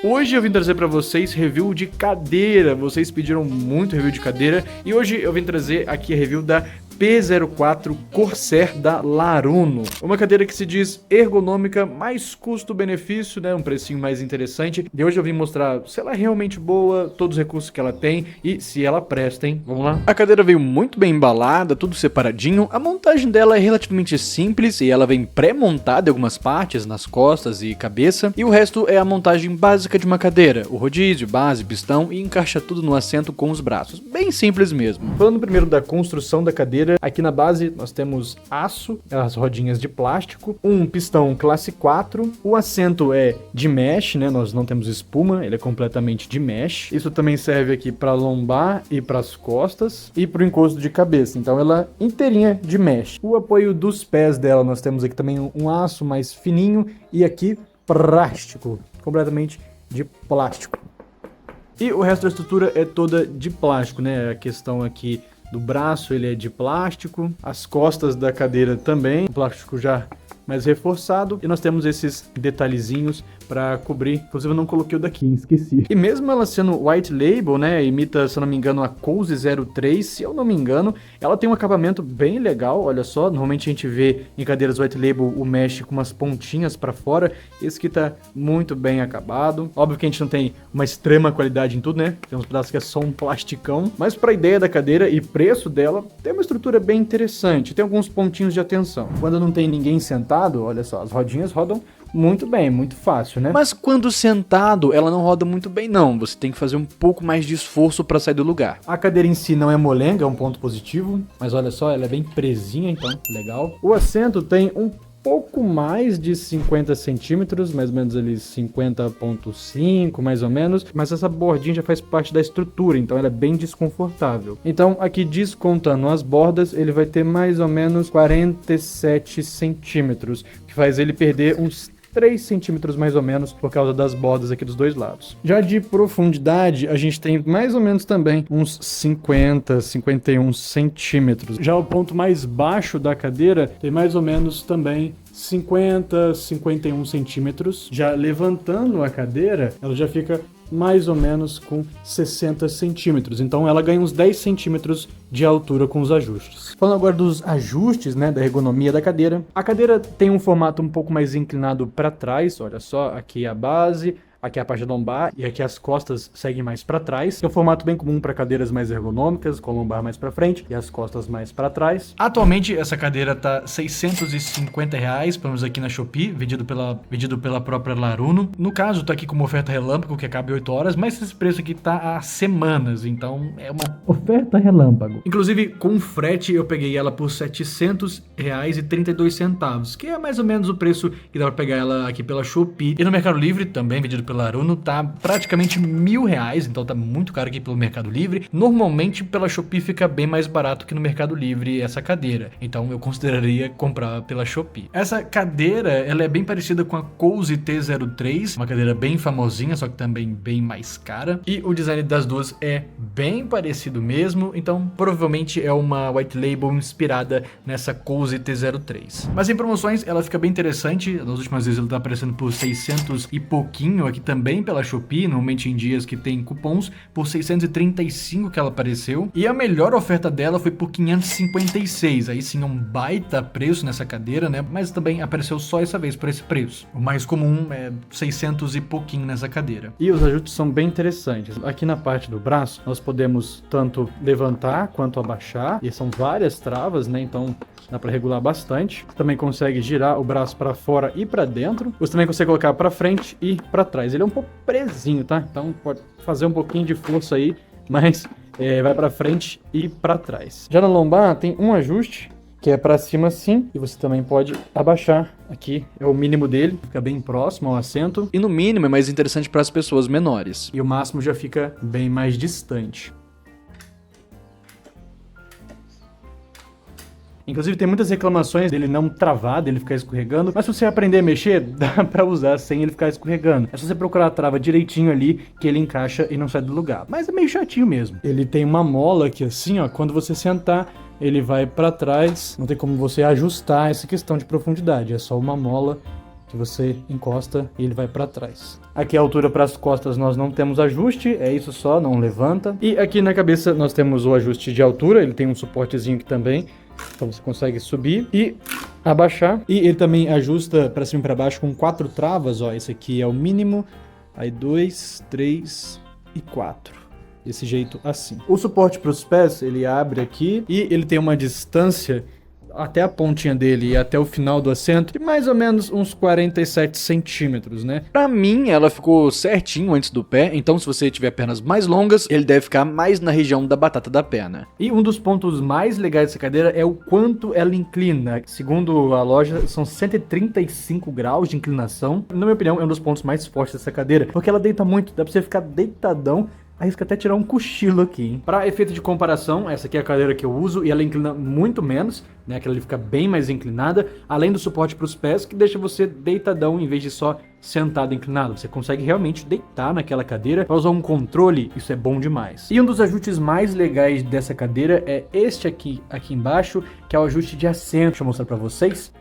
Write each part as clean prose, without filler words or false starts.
Hoje eu vim trazer pra vocês review de cadeira. Vocês pediram muito review de cadeira e hoje eu vim trazer aqui a review da P04 Corsair da Laruno. Uma cadeira que se diz ergonômica, mais custo-benefício, né? Um precinho mais interessante. E hoje eu vim mostrar se ela é realmente boa, todos os recursos que ela tem e se ela presta, hein? Vamos lá? A cadeira veio muito bem embalada, tudo separadinho. A montagem dela é relativamente simples e ela vem pré-montada em algumas partes, nas costas e cabeça. E o resto é a montagem básica de uma cadeira. O rodízio, base, pistão e encaixa tudo no assento com os braços. Bem simples mesmo. Falando primeiro da construção da cadeira, aqui na base nós temos aço, as rodinhas de plástico, um pistão classe 4, o assento é de mesh, né? Nós não temos espuma, ele é completamente de mesh. Isso também serve aqui para lombar e para as costas e para o encosto de cabeça. Então ela inteirinha de mesh. O apoio dos pés dela nós temos aqui também um aço mais fininho e aqui plástico, completamente de plástico. E o resto da estrutura é toda de plástico, né? A questão aqui do braço, ele é de plástico, as costas da cadeira também, plástico já mais reforçado, e nós temos esses detalhezinhos para cobrir. Inclusive eu não coloquei o daqui, esqueci. E mesmo ela sendo white label, né, imita, se eu não me engano, a Cozy 03, se eu não me engano, ela tem um acabamento bem legal, olha só, normalmente a gente vê em cadeiras white label o mesh com umas pontinhas para fora, esse aqui tá muito bem acabado. Óbvio que a gente não tem uma extrema qualidade em tudo, né, tem uns pedaços que é só um plasticão, mas para a ideia da cadeira e preço dela, tem uma estrutura bem interessante, tem alguns pontinhos de atenção. Quando não tem ninguém sentado, olha só, as rodinhas rodam muito bem, muito fácil, né? Mas quando sentado, ela não roda muito bem não, você tem que fazer um pouco mais de esforço para sair do lugar. A cadeira em si não é molenga, é um ponto positivo, mas olha só, ela é bem presinha, então, legal. O assento tem um pouco mais de 50 centímetros, mais ou menos ali 50,5 mais ou menos, mas essa bordinha já faz parte da estrutura, então ela é bem desconfortável. Então aqui descontando as bordas, ele vai ter mais ou menos 47 centímetros, que faz ele perder uns 3 centímetros mais ou menos por causa das bordas aqui dos dois lados. Já de profundidade, a gente tem mais ou menos também uns 50, 51 centímetros. Já o ponto mais baixo da cadeira tem mais ou menos também 50, 51 centímetros. Já levantando a cadeira, ela já fica mais ou menos com 60 centímetros. Então ela ganha uns 10 centímetros de altura com os ajustes. Falando agora dos ajustes, né, da ergonomia da cadeira. A cadeira tem um formato um pouco mais inclinado para trás. Olha só, aqui a base, aqui a parte lombar e aqui as costas seguem mais para trás. É um formato bem comum para cadeiras mais ergonômicas, com a lombar mais para frente e as costas mais para trás. Atualmente essa cadeira tá R$650, pelo menos aqui na Shopee, vendido pela própria Laruno. No caso, tá aqui com uma oferta relâmpago que acaba em 8 horas, mas esse preço aqui tá há semanas, então é uma oferta relâmpago. Inclusive, com frete eu peguei ela por R$700,32, que é mais ou menos o preço que dá para pegar ela aqui pela Shopee. E no Mercado Livre, também vendido pela Laruno, tá praticamente R$1.000, então tá muito caro aqui pelo Mercado Livre. Normalmente pela Shopee fica bem mais barato que no Mercado Livre essa cadeira, então eu consideraria comprar pela Shopee. Essa cadeira, ela é bem parecida com a Cozy T03, uma cadeira bem famosinha, só que também bem mais cara, e o design das duas é bem parecido mesmo, então provavelmente é uma white label inspirada nessa Cozy T03. Mas em promoções ela fica bem interessante, nas últimas vezes ela tá aparecendo por 600 e pouquinho aqui também pela Shopee, normalmente em dias que tem cupons, por 635 que ela apareceu, e a melhor oferta dela foi por 556, aí sim é um baita preço nessa cadeira, né, mas também apareceu só essa vez por esse preço. O mais comum é 600 e pouquinho nessa cadeira. E os ajustes são bem interessantes. Aqui na parte do braço, nós podemos tanto levantar quanto abaixar, e são várias travas, né, então dá para regular bastante. Você também consegue girar o braço para fora e para dentro. Você também consegue colocar para frente e para trás. Ele é um pouco presinho, tá? Então pode fazer um pouquinho de força aí, mas vai para frente e para trás. Já na lombar tem um ajuste que é para cima assim, e você também pode abaixar. Aqui é o mínimo dele, fica bem próximo ao assento. E no mínimo é mais interessante para as pessoas menores. E o máximo já fica bem mais distante. Inclusive tem muitas reclamações dele não travar, dele ficar escorregando, mas se você aprender a mexer, dá pra usar sem ele ficar escorregando. É só você procurar a trava direitinho ali, que ele encaixa e não sai do lugar. Mas é meio chatinho mesmo. Ele tem uma mola aqui assim, ó, quando você sentar, ele vai pra trás, não tem como você ajustar essa questão de profundidade, é só uma mola que você encosta e ele vai para trás. Aqui a altura para as costas nós não temos ajuste, é isso só, não levanta. E aqui na cabeça nós temos o ajuste de altura, ele tem um suportezinho aqui também, então você consegue subir e abaixar. E ele também ajusta para cima e para baixo com 4 travas, ó, esse aqui é o mínimo, aí 2, 3 e 4. Desse jeito assim. O suporte para os pés, ele abre aqui e ele tem uma distância até a pontinha dele e até o final do assento de mais ou menos uns 47 centímetros, né? Pra mim, ela ficou certinho antes do pé, então se você tiver pernas mais longas, ele deve ficar mais na região da batata da perna. E um dos pontos mais legais dessa cadeira é o quanto ela inclina. Segundo a loja, são 135 graus de inclinação. Na minha opinião, é um dos pontos mais fortes dessa cadeira, porque ela deita muito, dá pra você ficar deitadão. Arrisca até tirar um cochilo aqui, hein? Para efeito de comparação, essa aqui é a cadeira que eu uso e ela inclina muito menos, né? Aquela ali fica bem mais inclinada, além do suporte para os pés, que deixa você deitadão em vez de só sentado inclinado. Você consegue realmente deitar naquela cadeira para usar um controle, isso é bom demais. E um dos ajustes mais legais dessa cadeira é este aqui embaixo, que é o ajuste de assento. Deixa eu mostrar para vocês.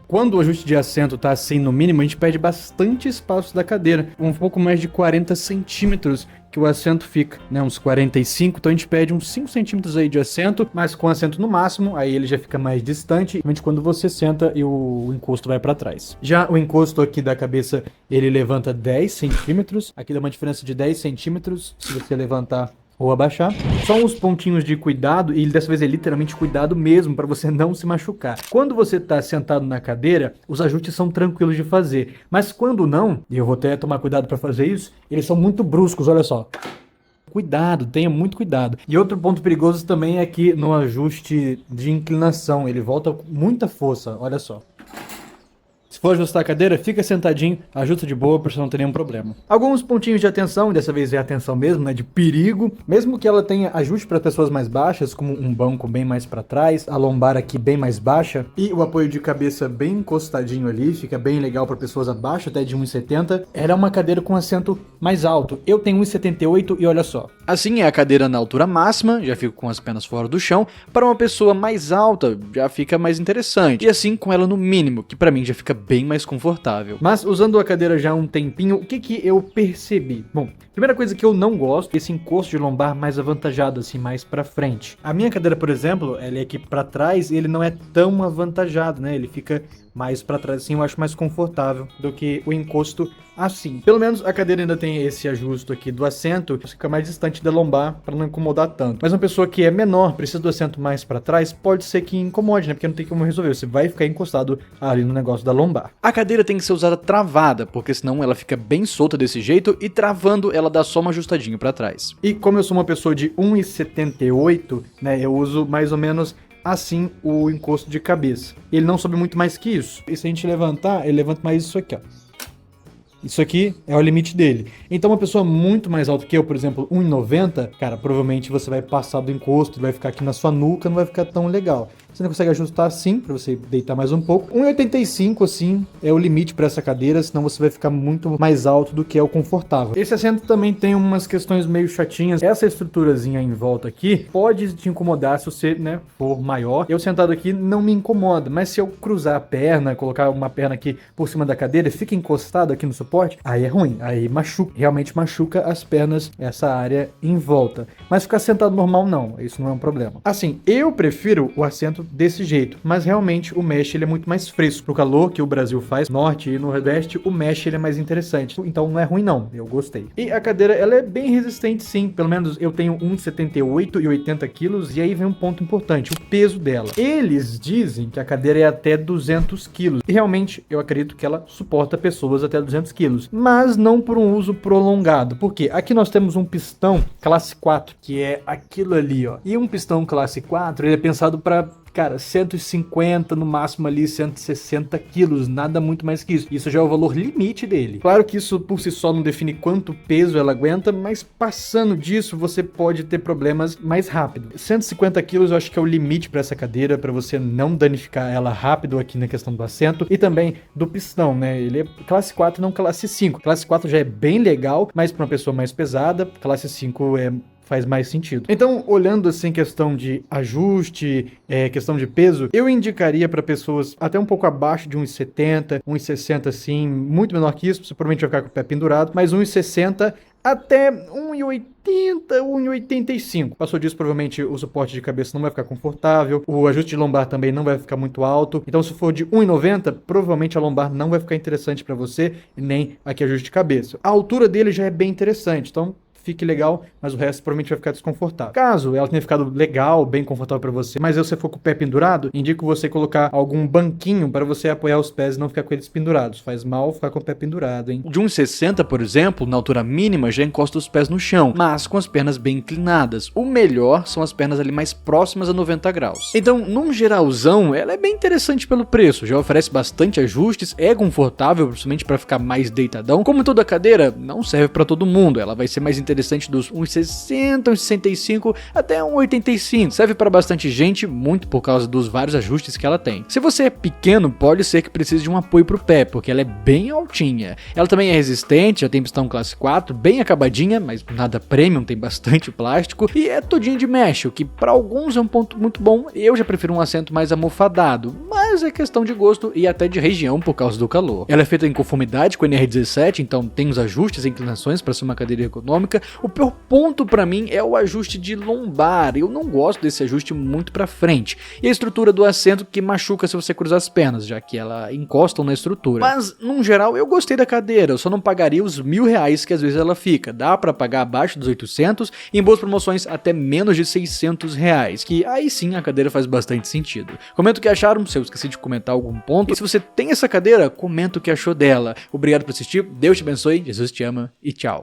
Quando o ajuste de assento tá assim no mínimo, a gente perde bastante espaço da cadeira. Um pouco mais de 40 centímetros que o assento fica, né? Uns 45, então a gente perde uns 5 centímetros aí de assento, mas com assento no máximo, aí ele já fica mais distante, realmente quando você senta e o encosto vai para trás. Já o encosto aqui da cabeça, ele levanta 10 centímetros, aqui dá uma diferença de 10 centímetros, se você levantar ou abaixar. Só uns pontinhos de cuidado, e dessa vez é literalmente cuidado mesmo, para você não se machucar. Quando você está sentado na cadeira, os ajustes são tranquilos de fazer, mas quando não, e eu vou até tomar cuidado para fazer isso, eles são muito bruscos, olha só. Cuidado, tenha muito cuidado. E outro ponto perigoso também é que no ajuste de inclinação, ele volta com muita força, olha só. Se for ajustar a cadeira, fica sentadinho, ajusta de boa, para você não ter nenhum problema. Alguns pontinhos de atenção, e dessa vez é atenção mesmo, né, de perigo. Mesmo que ela tenha ajuste para pessoas mais baixas, como um banco bem mais para trás, a lombar aqui bem mais baixa, e o apoio de cabeça bem encostadinho ali, fica bem legal para pessoas abaixo, até de 1,70. Ela é uma cadeira com assento mais alto. Eu tenho 1,78 e olha só. Assim é a cadeira na altura máxima, já fico com as pernas fora do chão. Para uma pessoa mais alta, já fica mais interessante. E assim com ela no mínimo, que para mim já fica bem mais confortável. Mas usando a cadeira já há um tempinho, o que eu percebi? Bom, primeira coisa que eu não gosto, esse encosto de lombar mais avantajado, assim, mais pra frente. A minha cadeira, por exemplo, ela é aqui pra trás e ele não é tão avantajado, né? Ele fica mais pra trás, assim, eu acho mais confortável do que o encosto assim. Pelo menos a cadeira ainda tem esse ajuste aqui do assento, que fica mais distante da lombar para não incomodar tanto. Mas uma pessoa que é menor, precisa do assento mais para trás, pode ser que incomode, né? Porque não tem como resolver, você vai ficar encostado ali no negócio da lombar. A cadeira tem que ser usada travada, porque senão ela fica bem solta desse jeito e travando ela dá só uma ajustadinha para trás. E como eu sou uma pessoa de 1,78, né, eu uso mais ou menos assim o encosto de cabeça. Ele não sobe muito mais que isso. E se a gente levantar, ele levanta mais isso aqui, ó. Isso aqui é o limite dele. Então uma pessoa muito mais alta que eu, por exemplo, 1,90, cara, provavelmente você vai passar do encosto, vai ficar aqui na sua nuca, não vai ficar tão legal. Você não consegue ajustar assim, para você deitar mais um pouco. 1,85 assim é o limite para essa cadeira, senão você vai ficar muito mais alto do que é o confortável. Esse assento também tem umas questões meio chatinhas. Essa estruturazinha em volta aqui pode te incomodar se você, né, for maior. Eu sentado aqui não me incomoda, mas se eu cruzar a perna, colocar uma perna aqui por cima da cadeira, fica encostado aqui no suporte, aí é ruim, aí machuca, realmente machuca as pernas, essa área em volta. Mas ficar sentado normal não, isso não é um problema. Assim, eu prefiro o assento desse jeito, mas realmente o mesh ele é muito mais fresco. Pro calor que o Brasil faz, norte e nordeste, o mesh ele é mais interessante. Então não é ruim não, eu gostei. E a cadeira ela é bem resistente sim, pelo menos eu tenho 1,78 e 80 quilos, e aí vem um ponto importante, o peso dela. Eles dizem que a cadeira é até 200 quilos, e realmente eu acredito que ela suporta pessoas até 200 quilos, mas não por um uso prolongado. Por quê? Aqui nós temos um pistão classe 4, que é aquilo ali, ó. E um pistão classe 4, ele é pensado para, cara, 150, no máximo ali 160 quilos, nada muito mais que isso. Isso já é o valor limite dele. Claro que isso por si só não define quanto peso ela aguenta, mas passando disso você pode ter problemas mais rápido. 150 quilos eu acho que é o limite para essa cadeira, para você não danificar ela rápido aqui na questão do assento e também do pistão, né? Ele é classe 4, não classe 5. Classe 4 já é bem legal, mas para uma pessoa mais pesada, classe 5 é faz mais sentido. Então, olhando assim questão de ajuste, questão de peso, eu indicaria para pessoas até um pouco abaixo de 1,70, 1,60 assim, muito menor que isso, você provavelmente vai ficar com o pé pendurado, mas 1,60 até 1,80, 1,85. Passou disso, provavelmente o suporte de cabeça não vai ficar confortável, o ajuste de lombar também não vai ficar muito alto. Então, se for de 1,90, provavelmente a lombar não vai ficar interessante para você, nem aqui ajuste de cabeça. A altura dele já é bem interessante, então fique legal, mas o resto provavelmente vai ficar desconfortável. Caso ela tenha ficado legal, bem confortável para você, mas você for com o pé pendurado, indico você colocar algum banquinho para você apoiar os pés e não ficar com eles pendurados. Faz mal ficar com o pé pendurado, hein? De 1,60, por exemplo, na altura mínima já encosta os pés no chão, mas com as pernas bem inclinadas. O melhor são as pernas ali mais próximas a 90 graus. Então, num geralzão, ela é bem interessante pelo preço, já oferece bastante ajustes, é confortável, principalmente para ficar mais deitadão. Como toda cadeira, não serve para todo mundo, ela vai ser mais interessante dos 1,60, 1,65 até 1,85. Serve para bastante gente, muito por causa dos vários ajustes que ela tem. Se você é pequeno, pode ser que precise de um apoio para o pé, porque ela é bem altinha. Ela também é resistente, já tem pistão classe 4, bem acabadinha, mas nada premium, tem bastante plástico, e é todinha de mesh, o que para alguns é um ponto muito bom. Eu já prefiro um assento mais almofadado, mas é questão de gosto e até de região por causa do calor. Ela é feita em conformidade com a NR17, então tem os ajustes e inclinações para ser uma cadeira ergonômica. O pior ponto para mim é o ajuste de lombar. Eu não gosto desse ajuste muito para frente. E a estrutura do assento que machuca se você cruzar as pernas, já que ela encosta na estrutura. Mas, num geral, eu gostei da cadeira. Eu só não pagaria os R$1.000 que às vezes ela fica. Dá para pagar abaixo dos 800 e em boas promoções até menos de R$600, que aí sim a cadeira faz bastante sentido. Comenta o que acharam, se eu esqueci de comentar algum ponto. E se você tem essa cadeira, comenta o que achou dela. Obrigado por assistir, Deus te abençoe, Jesus te ama e tchau.